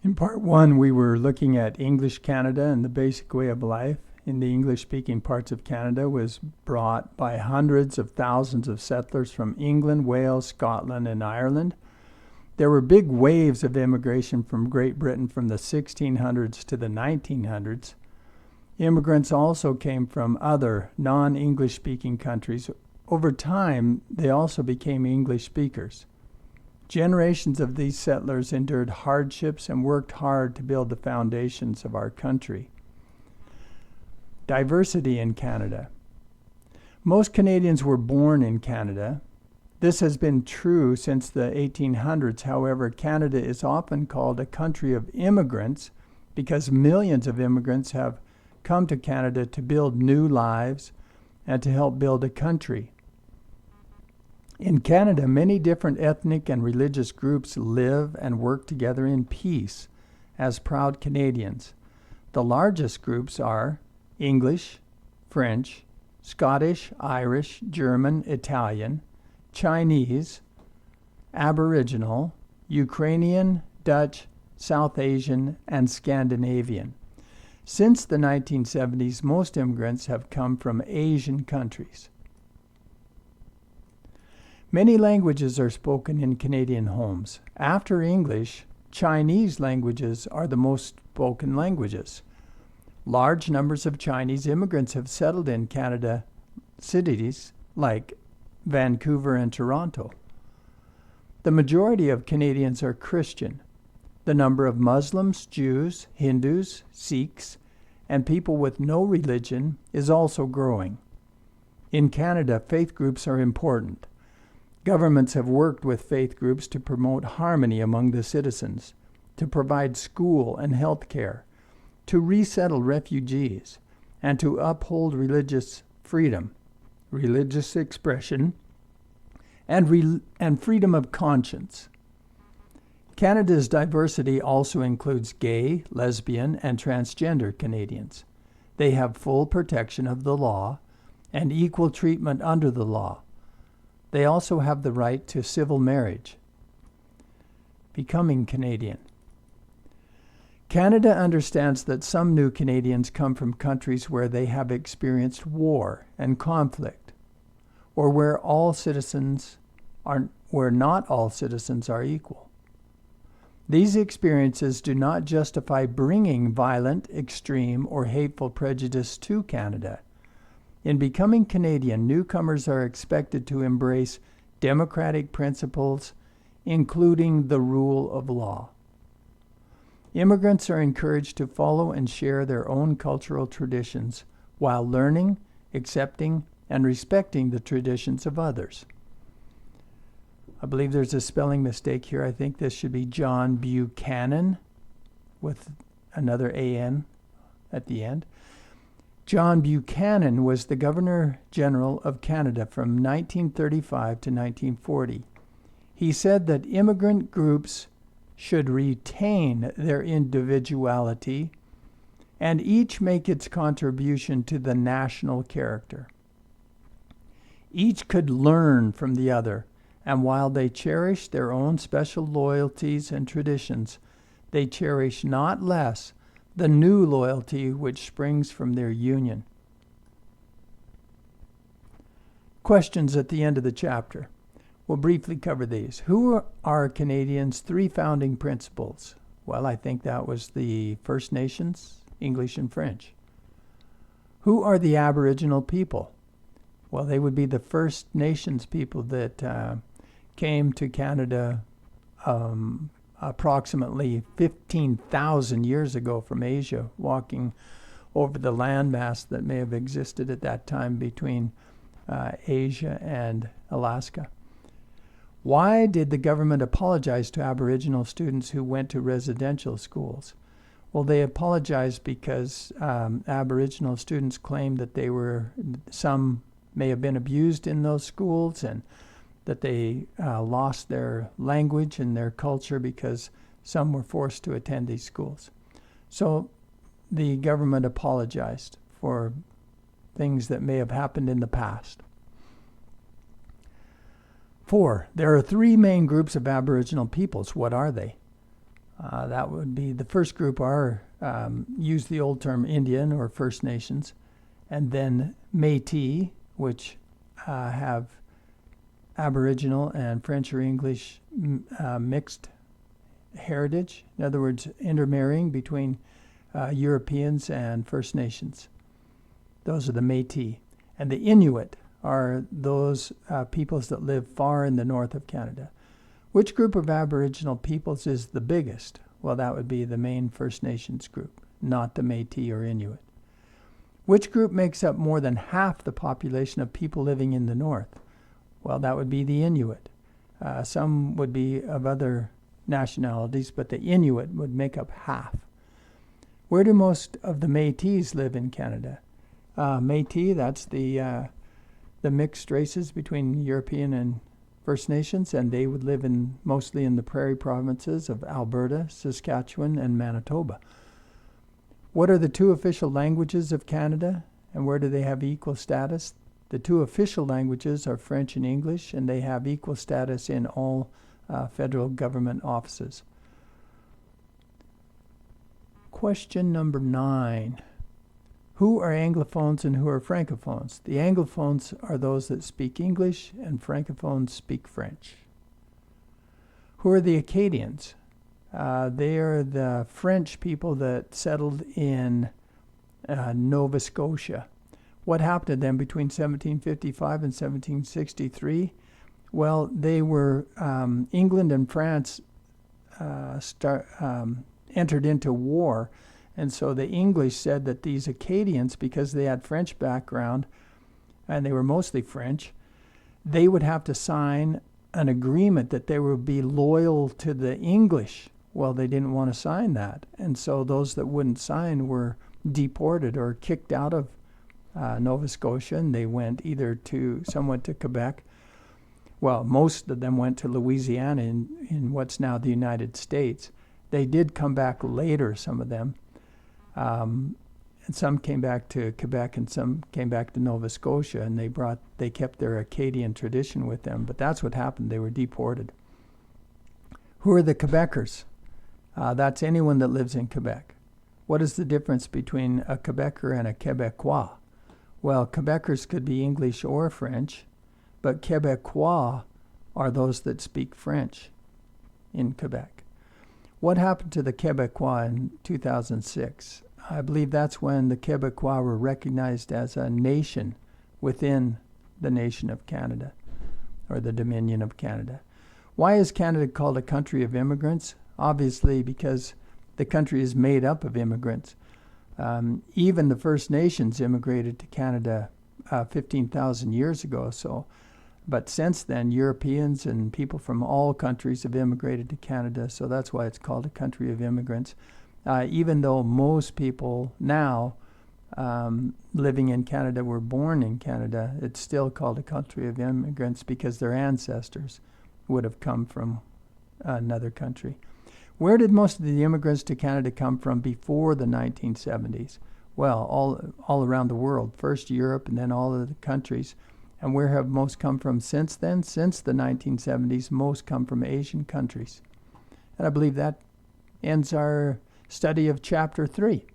In part one, we were looking at English Canada and the basic way of life in the English-speaking parts of Canada was brought by hundreds of thousands of settlers from England, Wales, Scotland, and Ireland. There were big waves of immigration from Great Britain from the 1600s to the 1900s. Immigrants also came from other non-English-speaking countries. Over time, they also became English speakers. Generations of these settlers endured hardships and worked hard to build the foundations of our country. Diversity in Canada. Most Canadians were born in Canada. This has been true since the 1800s. However, Canada is often called a country of immigrants because millions of immigrants have come to Canada to build new lives and to help build a country. In Canada, many different ethnic and religious groups live and work together in peace as proud Canadians. The largest groups are English, French, Scottish, Irish, German, Italian, Chinese, Aboriginal, Ukrainian, Dutch, South Asian, and Scandinavian. Since the 1970s, most immigrants have come from Asian countries. Many languages are spoken in Canadian homes. After English, Chinese languages are the most spoken languages. Large numbers of Chinese immigrants have settled in Canada cities like Vancouver and Toronto. The majority of Canadians are Christian. The number of Muslims, Jews, Hindus, Sikhs, and people with no religion is also growing. In Canada, faith groups are important. Governments have worked with faith groups to promote harmony among the citizens, to provide school and health care, to resettle refugees, and to uphold religious freedom, religious expression, and freedom of conscience. Canada's diversity also includes gay, lesbian, and transgender Canadians. They have full protection of the law and equal treatment under the law. They also have the right to civil marriage. Becoming Canadian. Canada understands that some new Canadians come from countries where they have experienced war and conflict, or where not all citizens are equal. These experiences do not justify bringing violent, extreme, or hateful prejudice to Canada. In becoming Canadian, newcomers are expected to embrace democratic principles, including the rule of law. Immigrants are encouraged to follow and share their own cultural traditions while learning, accepting, and respecting the traditions of others. I believe there's a spelling mistake here. I think this should be John Buchanan with another A-N at the end. John Buchanan was the Governor General of Canada from 1935 to 1940. He said that immigrant groups should retain their individuality and each make its contribution to the national character. Each could learn from the other, and while they cherish their own special loyalties and traditions, they cherish not less the new loyalty which springs from their union. Questions at the end of the chapter. We'll briefly cover these. Who are Canadians' three founding principles? Well, I think that was the First Nations, English and French. Who are the Aboriginal people? Well, they would be the First Nations people that came to Canada approximately 15,000 years ago from Asia, walking over the landmass that may have existed at that time between Asia and Alaska. Why did the government apologize to Aboriginal students who went to residential schools? Well, they apologized because Aboriginal students claimed that some may have been abused in those schools and that they lost their language and their culture because some were forced to attend these schools. So the government apologized for things that may have happened in the past. 4, there are 3 main groups of Aboriginal peoples. What are they? That would be the first group are use the old term Indian or First Nations, and then Métis, which have Aboriginal and French or English mixed heritage. In other words, intermarrying between Europeans and First Nations. Those are the Métis. And the Inuit are those peoples that live far in the north of Canada. Which group of Aboriginal peoples is the biggest? Well, that would be the main First Nations group, not the Métis or Inuit. Which group makes up more than half the population of people living in the north? Well, that would be the Inuit. Some would be of other nationalities, but the Inuit would make up half. Where do most of the Métis live in Canada? Métis, that's the mixed races between European and First Nations, and they would live mostly in the prairie provinces of Alberta, Saskatchewan, and Manitoba. What are the two official languages of Canada, and where do they have equal status? The two official languages are French and English, and they have equal status in all federal government offices. Question number 9. Who are Anglophones and who are Francophones? The Anglophones are those that speak English, and Francophones speak French. Who are the Acadians? They are the French people that settled in Nova Scotia. What happened to them between 1755 and 1763? Well, they were, England and France entered into war, and so the English said that these Acadians, because they had French background, and they were mostly French, they would have to sign an agreement that they would be loyal to the English. Well, they didn't want to sign that, and so those that wouldn't sign were deported or kicked out of Nova Scotia, and they went some went to Quebec. Well, most of them went to Louisiana in what's now the United States. They did come back later, some of them. And some came back to Quebec and some came back to Nova Scotia, and they kept their Acadian tradition with them. But that's what happened. They were deported. Who are the Quebecers? That's anyone that lives in Quebec. What is the difference between a Quebecer and a Quebecois? Well, Quebecers could be English or French, but Quebecois are those that speak French in Quebec. What happened to the Quebecois in 2006? I believe that's when the Quebecois were recognized as a nation within the nation of Canada, or the Dominion of Canada. Why is Canada called a country of immigrants? Obviously because the country is made up of immigrants. Even the First Nations immigrated to Canada 15,000 years ago. But since then, Europeans and people from all countries have immigrated to Canada, so that's why it's called a country of immigrants. Even though most people now living in Canada were born in Canada, it's still called a country of immigrants because their ancestors would have come from another country. Where did most of the immigrants to Canada come from before the 1970s? Well, all around the world. First Europe and then all of the countries. And where have most come from since then? Since the 1970s, most come from Asian countries. And I believe that ends our study of Chapter 3.